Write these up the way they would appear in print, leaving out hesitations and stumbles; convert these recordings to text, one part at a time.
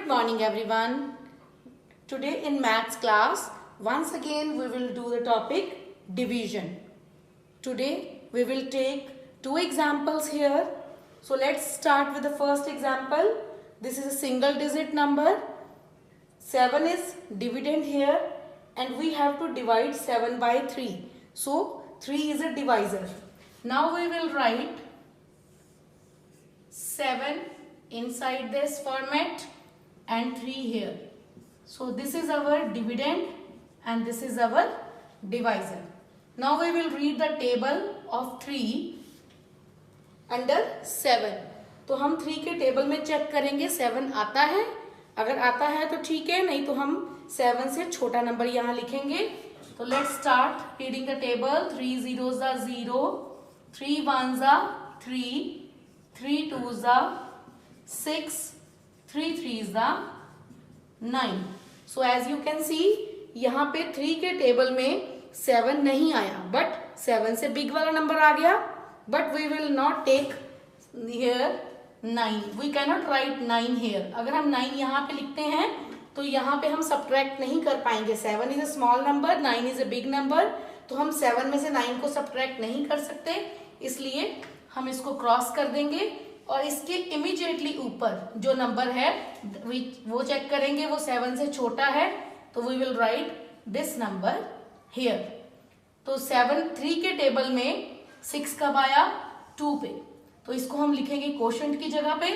Good morning everyone. Today in maths class, once again we will do the topic division. Today we will take two examples here. So let's start with the first example. This is a single digit number. 7 is dividend here and we have to divide 7 by 3. So 3 is a divisor. Now we will write 7 inside this format and 3 here. So this is our dividend and this is our divisor. Now we will read the table of 3 under 7. तो हम 3 के table में check करेंगे 7 आता है. अगर आता है तो ठीक है, नहीं तो हम 7 से छोटा नंबर यहाँ लिखेंगे. तो let's start reading the table. 3 zeros are 0, 3 ones are 3, 3 twos are 6, 3 threes are 9. So as you can see, यहाँ पे 3 के टेबल में 7 नहीं आया, बट 7 से बिग वाला नंबर आ गया. But we will not take here 9. We cannot write 9 here. अगर हम 9 यहाँ पे लिखते हैं तो यहाँ पे हम सब्ट्रैक्ट नहीं कर पाएंगे. 7 is a small number, 9 is a big number. तो हम 7 में से 9 को सब्ट्रैक्ट नहीं कर सकते, इसलिए हम इसको क्रॉस कर देंगे और इसके इमीडिएटली ऊपर जो नंबर है वो चेक करेंगे, वो 7 से छोटा है. तो we will write this number here. तो 3 के टेबल में 6 कब आया? 2 पे. तो इसको हम लिखेंगे कोशेंट की जगह पे.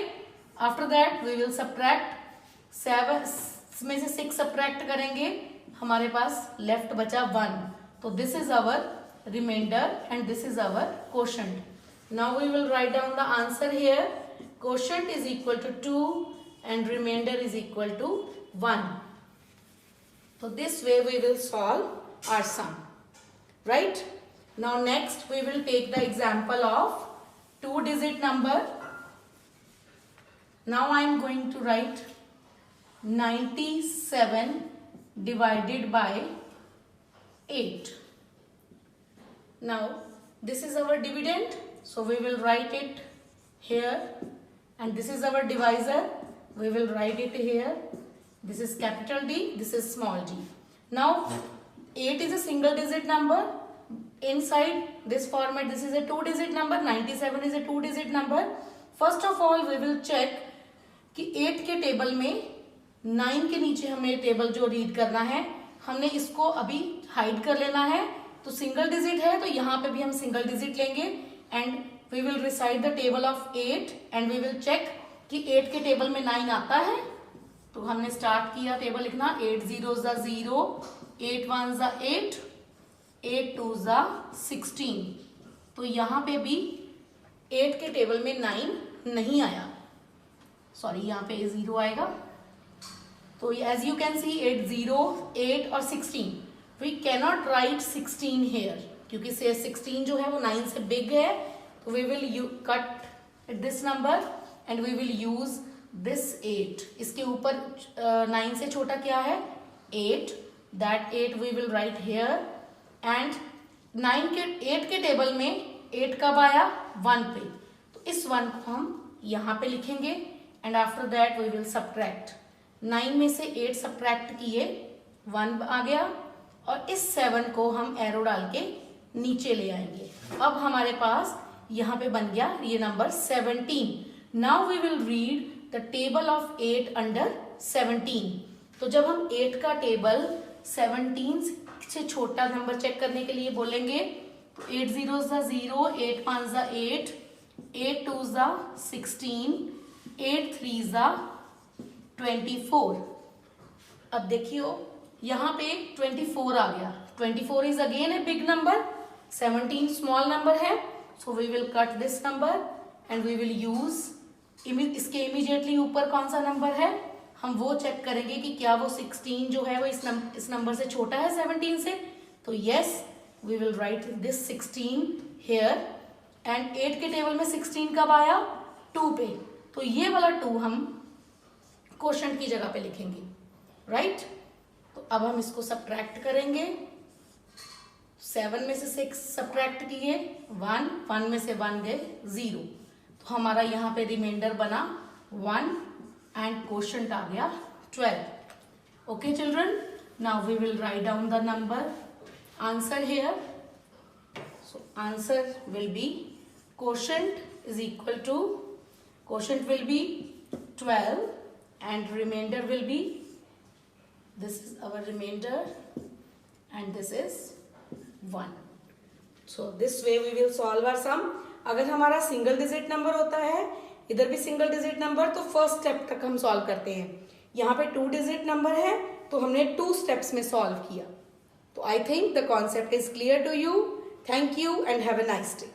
After that we will subtract 7 में से 6 सब्ट्रैक्ट करेंगे, हमारे पास लेफ्ट बचा 1. तो this is our reminder and this is our quotient. Now we will write down the answer here. Quotient is equal to 2 and remainder is equal to 1. So this way we will solve our sum. Right? Now next we will take the example of 2-digit number. Now I am going to write 97 divided by 8. Now this is our dividend. So we will write it here and this is our divisor. We will write it here. This is capital D, this is small d. Now 8 is a single digit number. Inside this format this is a 2-digit number. 97 is a 2-digit number. First of all we will check कि 8 के table में 9 के नीचे हमें table जो read करना है, हमने इसको अभी हाइड कर लेना है. तो सिंगल डिजिट है तो यहाँ पे भी हम सिंगल डिजिट लेंगे and we will recite the table of 8 and we will check कि 8 के टेबल में 9 आता है. तो हमने स्टार्ट किया टेबल लिखना. 8 zeros are 0, 8 ones are 8, 8 twos are 16. तो यहाँ पे भी 8 के टेबल में 9 नहीं आया, सॉरी यहाँ पे 0 आएगा. तो एज यू कैन सी 8 0 8 और 16. वी कैनॉट राइट 16 हेयर क्योंकि 16 जो है वो 9 से बिग है. तो we will cut this number and we will use this 8. इसके ऊपर 9 से छोटा क्या है? 8. That 8 we will write here and 8 के टेबल में 8 कब आया? 1 पे. तो इस 1 को हम यहाँ पे लिखेंगे and after that we will subtract. 9 में से 8 सब्ट्रैक्ट किए, 1 आ गया और इस 7 को हम एरो डाल के नीचे ले आएंगे. अब हमारे पास यहाँ पे बन गया ये number 17. Now we will read the table of 8 under 17. तो जब हम 8 का टेबल 17 से छोटा नंबर चेक करने के लिए बोलेंगे तो 8 zeros are 0, 8 ones are 8, 8 twos are 16, 8 threes are 24. अब देखियो यहाँ पे 24 आ गया. 24 is again a big number. 17 small number है. So we will cut this number and we will use इसके immediately ऊपर कौन सा नंबर है हम वो चेक करेंगे कि क्या वो 16 जो है वो इस नंबर से छोटा है 17 से. तो yes we will write this 16 here and 8 के टेबल में 16 कब आया? 2 पे. तो ये वाला 2 हम कोशेंट की जगह पे लिखेंगे. राइट? तो अब हम इसको सब्ट्रैक्ट करेंगे. 7 में से 6 सब्ट्रैक्ट किए, 1 में से 1 गए 0. तो हमारा यहाँ पे रिमाइंडर बना 1 एंड क्वोशंट आ गया 12. Okay children, now we will write down the number answer here. So answer will be quotient is equal to, quotient will be 12 and remainder will be, this is our remainder and this is 1. So this way we will solve our sum. अगर हमारा single digit number होता है, इधर भी single digit number, तो first step तक हम solve करते हैं. यहाँ पे 2 डिजिट नंबर है तो हमने 2 स्टेप्स में सॉल्व किया. तो I think the concept is clear to you. Thank you and have a nice day.